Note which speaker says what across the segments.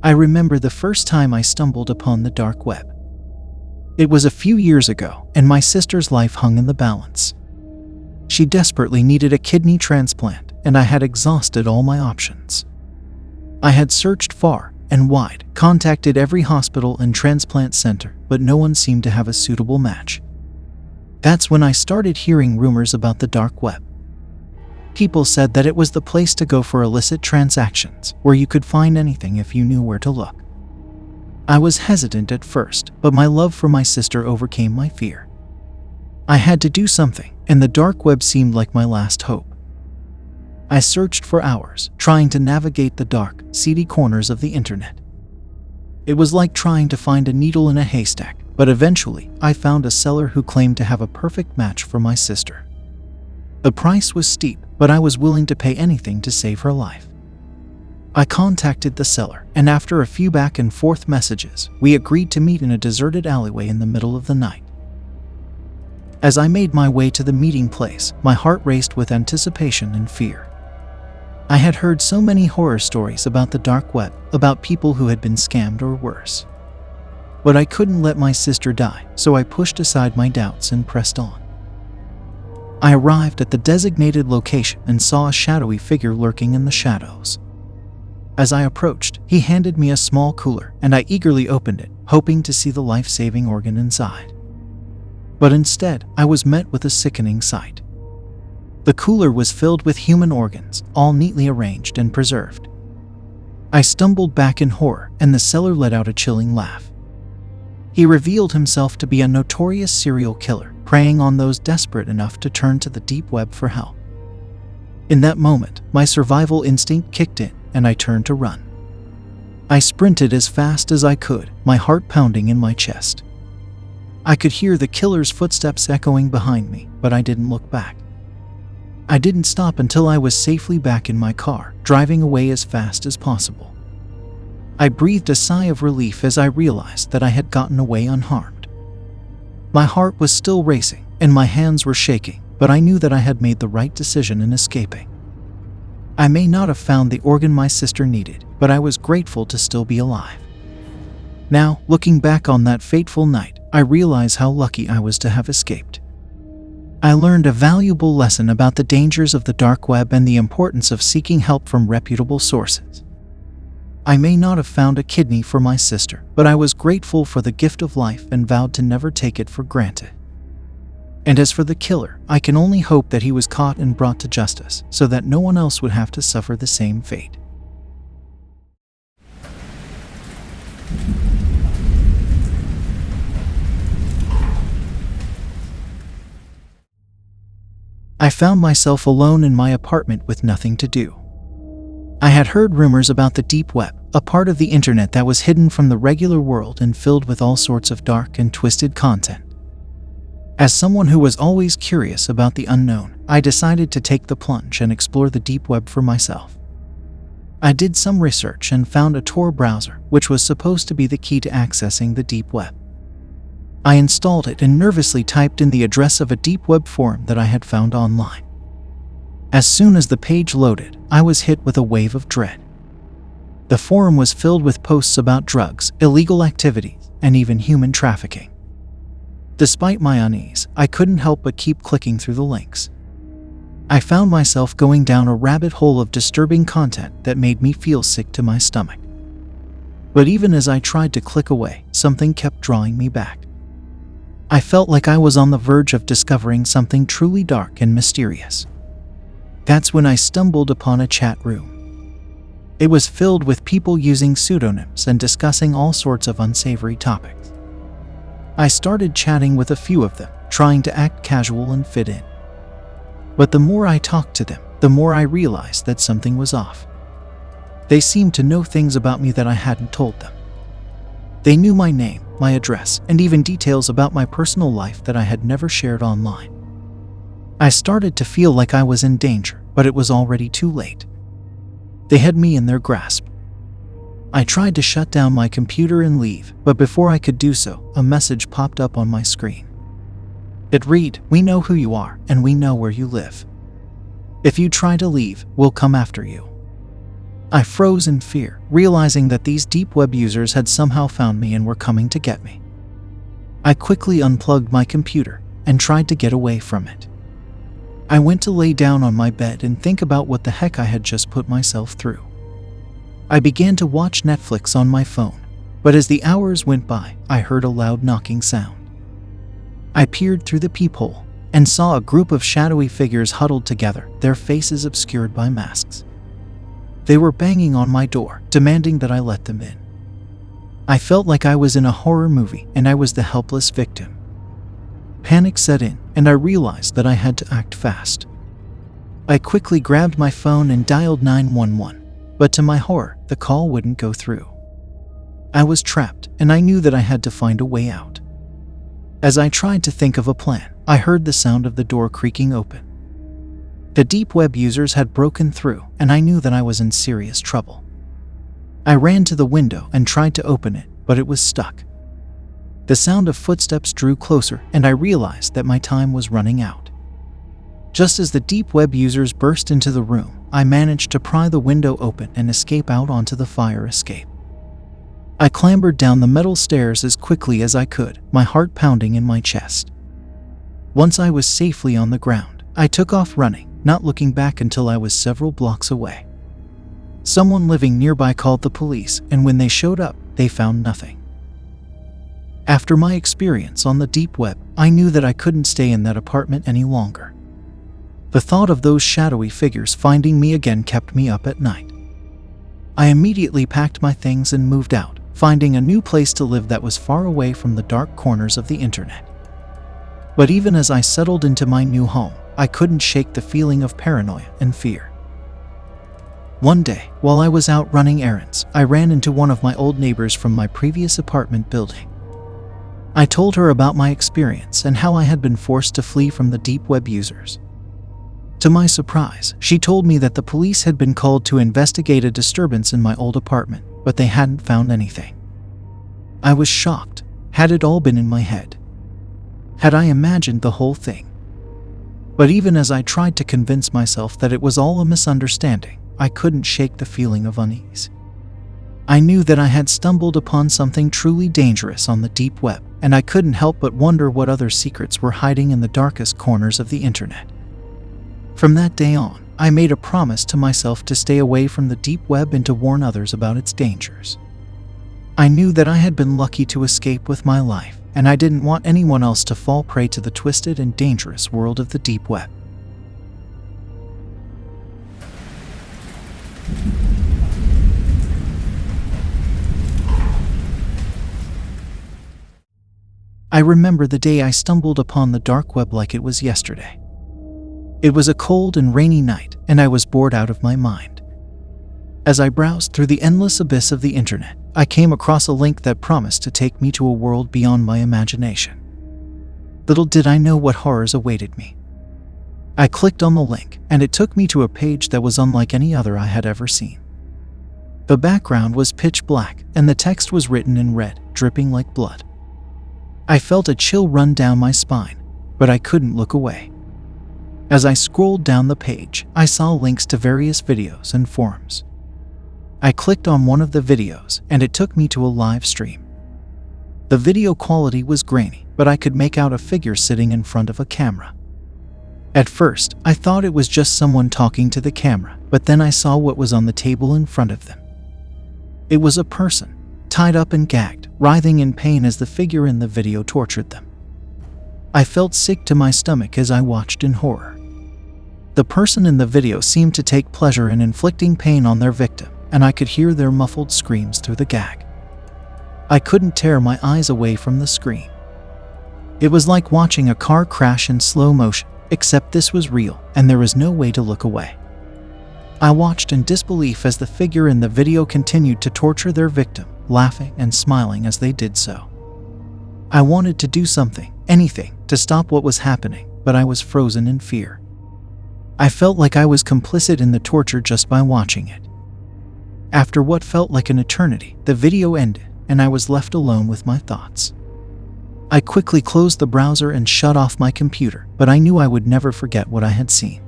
Speaker 1: I remember the first time I stumbled upon the dark web. It was a few years ago, and my sister's life hung in the balance. She desperately needed a kidney transplant, and I had exhausted all my options. I had searched far and wide, contacted every hospital and transplant center, but no one seemed to have a suitable match. That's when I started hearing rumors about the dark web. People said that it was the place to go for illicit transactions, where you could find anything if you knew where to look. I was hesitant at first, but my love for my sister overcame my fear. I had to do something, and the dark web seemed like my last hope. I searched for hours, trying to navigate the dark, seedy corners of the internet. It was like trying to find a needle in a haystack, but eventually I found a seller who claimed to have a perfect match for my sister. The price was steep, but I was willing to pay anything to save her life. I contacted the seller, and after a few back and forth messages, we agreed to meet in a deserted alleyway in the middle of the night. As I made my way to the meeting place, my heart raced with anticipation and fear. I had heard so many horror stories about the dark web, about people who had been scammed or worse. But I couldn't let my sister die, so I pushed aside my doubts and pressed on. I arrived at the designated location and saw a shadowy figure lurking in the shadows. As I approached, he handed me a small cooler, and I eagerly opened it, hoping to see the life-saving organ inside. But instead, I was met with a sickening sight. The cooler was filled with human organs, all neatly arranged and preserved. I stumbled back in horror, and the seller let out a chilling laugh. He revealed himself to be a notorious serial killer, preying on those desperate enough to turn to the deep web for help. In that moment, my survival instinct kicked in, and I turned to run. I sprinted as fast as I could, my heart pounding in my chest. I could hear the killer's footsteps echoing behind me, but I didn't look back. I didn't stop until I was safely back in my car, driving away as fast as possible. I breathed a sigh of relief as I realized that I had gotten away unharmed. My heart was still racing, and my hands were shaking, but I knew that I had made the right decision in escaping. I may not have found the organ my sister needed, but I was grateful to still be alive. Now, looking back on that fateful night, I realize how lucky I was to have escaped. I learned a valuable lesson about the dangers of the dark web and the importance of seeking help from reputable sources. I may not have found a kidney for my sister, but I was grateful for the gift of life and vowed to never take it for granted. And as for the killer, I can only hope that he was caught and brought to justice, so that no one else would have to suffer the same fate. I found myself alone in my apartment with nothing to do. I had heard rumors about the deep web, a part of the internet that was hidden from the regular world and filled with all sorts of dark and twisted content. As someone who was always curious about the unknown, I decided to take the plunge and explore the deep web for myself. I did some research and found a Tor browser, which was supposed to be the key to accessing the deep web. I installed it and nervously typed in the address of a deep web forum that I had found online. As soon as the page loaded, I was hit with a wave of dread. The forum was filled with posts about drugs, illegal activities, and even human trafficking. Despite my unease, I couldn't help but keep clicking through the links. I found myself going down a rabbit hole of disturbing content that made me feel sick to my stomach. But even as I tried to click away, something kept drawing me back. I felt like I was on the verge of discovering something truly dark and mysterious. That's when I stumbled upon a chat room. It was filled with people using pseudonyms and discussing all sorts of unsavory topics. I started chatting with a few of them, trying to act casual and fit in. But the more I talked to them, the more I realized that something was off. They seemed to know things about me that I hadn't told them. They knew my name, my address, and even details about my personal life that I had never shared online. I started to feel like I was in danger, but it was already too late. They had me in their grasp. I tried to shut down my computer and leave, but before I could do so, a message popped up on my screen. It read, "We know who you are, and we know where you live. If you try to leave, we'll come after you." I froze in fear, realizing that these deep web users had somehow found me and were coming to get me. I quickly unplugged my computer and tried to get away from it. I went to lay down on my bed and think about what the heck I had just put myself through. I began to watch Netflix on my phone, but as the hours went by, I heard a loud knocking sound. I peered through the peephole and saw a group of shadowy figures huddled together, their faces obscured by masks. They were banging on my door, demanding that I let them in. I felt like I was in a horror movie and I was the helpless victim. Panic set in, and I realized that I had to act fast. I quickly grabbed my phone and dialed 911, but to my horror, the call wouldn't go through. I was trapped, and I knew that I had to find a way out. As I tried to think of a plan, I heard the sound of the door creaking open. The deep web users had broken through, and I knew that I was in serious trouble. I ran to the window and tried to open it, but it was stuck. The sound of footsteps drew closer, and I realized that my time was running out. Just as the deep web users burst into the room, I managed to pry the window open and escape out onto the fire escape. I clambered down the metal stairs as quickly as I could, my heart pounding in my chest. Once I was safely on the ground, I took off running, not looking back until I was several blocks away. Someone living nearby called the police, and when they showed up, they found nothing. After my experience on the deep web, I knew that I couldn't stay in that apartment any longer. The thought of those shadowy figures finding me again kept me up at night. I immediately packed my things and moved out, finding a new place to live that was far away from the dark corners of the internet. But even as I settled into my new home, I couldn't shake the feeling of paranoia and fear. One day, while I was out running errands, I ran into one of my old neighbors from my previous apartment building. I told her about my experience and how I had been forced to flee from the deep web users. To my surprise, she told me that the police had been called to investigate a disturbance in my old apartment, but they hadn't found anything. I was shocked. Had it all been in my head? Had I imagined the whole thing? But even as I tried to convince myself that it was all a misunderstanding, I couldn't shake the feeling of unease. I knew that I had stumbled upon something truly dangerous on the deep web, and I couldn't help but wonder what other secrets were hiding in the darkest corners of the internet. From that day on, I made a promise to myself to stay away from the deep web and to warn others about its dangers. I knew that I had been lucky to escape with my life, and I didn't want anyone else to fall prey to the twisted and dangerous world of the deep web. I remember the day I stumbled upon the dark web like it was yesterday. It was a cold and rainy night, and I was bored out of my mind. As I browsed through the endless abyss of the internet, I came across a link that promised to take me to a world beyond my imagination. Little did I know what horrors awaited me. I clicked on the link, and it took me to a page that was unlike any other I had ever seen. The background was pitch black, and the text was written in red, dripping like blood. I felt a chill run down my spine, but I couldn't look away. As I scrolled down the page, I saw links to various videos and forums. I clicked on one of the videos, and it took me to a live stream. The video quality was grainy, but I could make out a figure sitting in front of a camera. At first, I thought it was just someone talking to the camera, but then I saw what was on the table in front of them. It was a person, tied up and gagged, writhing in pain as the figure in the video tortured them. I felt sick to my stomach as I watched in horror. The person in the video seemed to take pleasure in inflicting pain on their victim, and I could hear their muffled screams through the gag. I couldn't tear my eyes away from the screen. It was like watching a car crash in slow motion, except this was real, and there was no way to look away. I watched in disbelief as the figure in the video continued to torture their victim, laughing and smiling as they did so. I wanted to do something, anything, to stop what was happening, but I was frozen in fear. I felt like I was complicit in the torture just by watching it. After what felt like an eternity, the video ended, and I was left alone with my thoughts. I quickly closed the browser and shut off my computer, but I knew I would never forget what I had seen.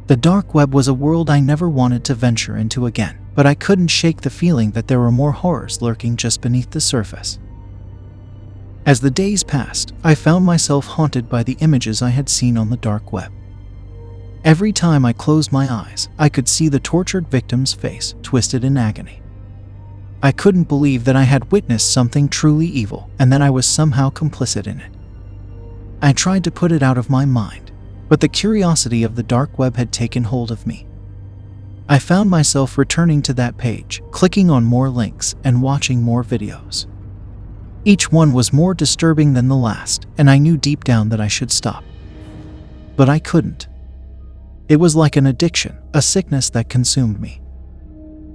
Speaker 1: The dark web was a world I never wanted to venture into again, but I couldn't shake the feeling that there were more horrors lurking just beneath the surface. As the days passed, I found myself haunted by the images I had seen on the dark web. Every time I closed my eyes, I could see the tortured victim's face, twisted in agony. I couldn't believe that I had witnessed something truly evil and that I was somehow complicit in it. I tried to put it out of my mind, but the curiosity of the dark web had taken hold of me. I found myself returning to that page, clicking on more links and watching more videos. Each one was more disturbing than the last, and I knew deep down that I should stop. But I couldn't. It was like an addiction, a sickness that consumed me.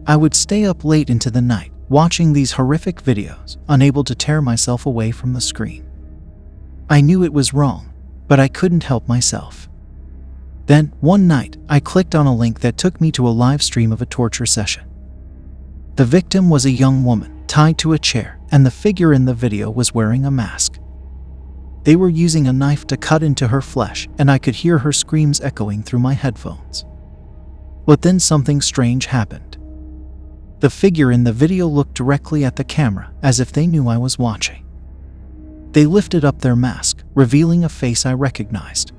Speaker 1: I would stay up late into the night, watching these horrific videos, unable to tear myself away from the screen. I knew it was wrong, but I couldn't help myself. Then, one night, I clicked on a link that took me to a live stream of a torture session. The victim was a young woman, tied to a chair, and the figure in the video was wearing a mask. They were using a knife to cut into her flesh, and I could hear her screams echoing through my headphones. But then something strange happened. The figure in the video looked directly at the camera, as if they knew I was watching. They lifted up their mask, revealing a face I recognized.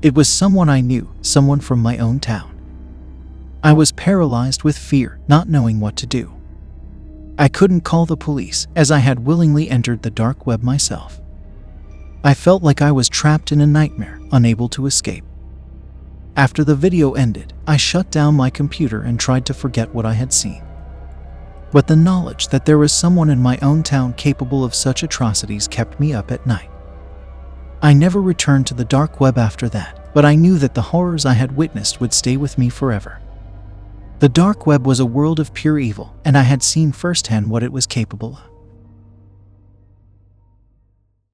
Speaker 1: It was someone I knew, someone from my own town. I was paralyzed with fear, not knowing what to do. I couldn't call the police, as I had willingly entered the dark web myself. I felt like I was trapped in a nightmare, unable to escape. After the video ended, I shut down my computer and tried to forget what I had seen. But the knowledge that there was someone in my own town capable of such atrocities kept me up at night. I never returned to the dark web after that, but I knew that the horrors I had witnessed would stay with me forever. The dark web was a world of pure evil, and I had seen firsthand what it was capable of.